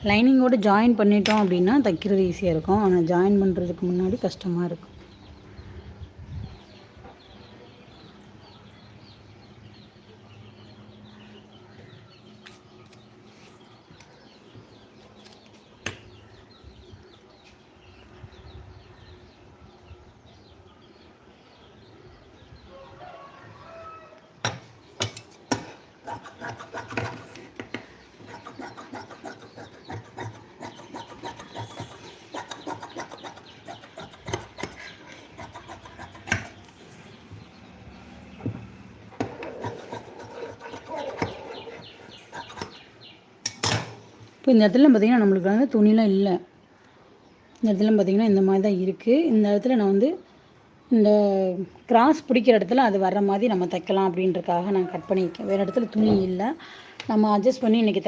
லைனிங்கோடு join பண்ணிட்டோம் அப்படின்னா தைக்கிறது ஈஸியாக இருக்கும். ஆனால் ஜாயின் பண்ணுறதுக்கு முன்னாடி கஷ்டமாக இருக்கும். இப்போ இந்த இடத்துல பார்த்திங்கன்னா நம்மளுக்கு வந்து துணிலாம் இல்லை. இந்த இடத்துல பார்த்திங்கன்னா இந்த மாதிரி தான் இருக்குது. இந்த இடத்துல நான் வந்து இந்த கிராஸ் பிடிக்கிற இடத்துல அது வர்ற மாதிரி நம்ம தைக்கலாம் அப்படின்றதுக்காக நான் கட் பண்ணியிருக்கேன். வேறு இடத்துல துணி இல்லை. நம்ம அட்ஜஸ்ட் பண்ணி இன்றைக்கி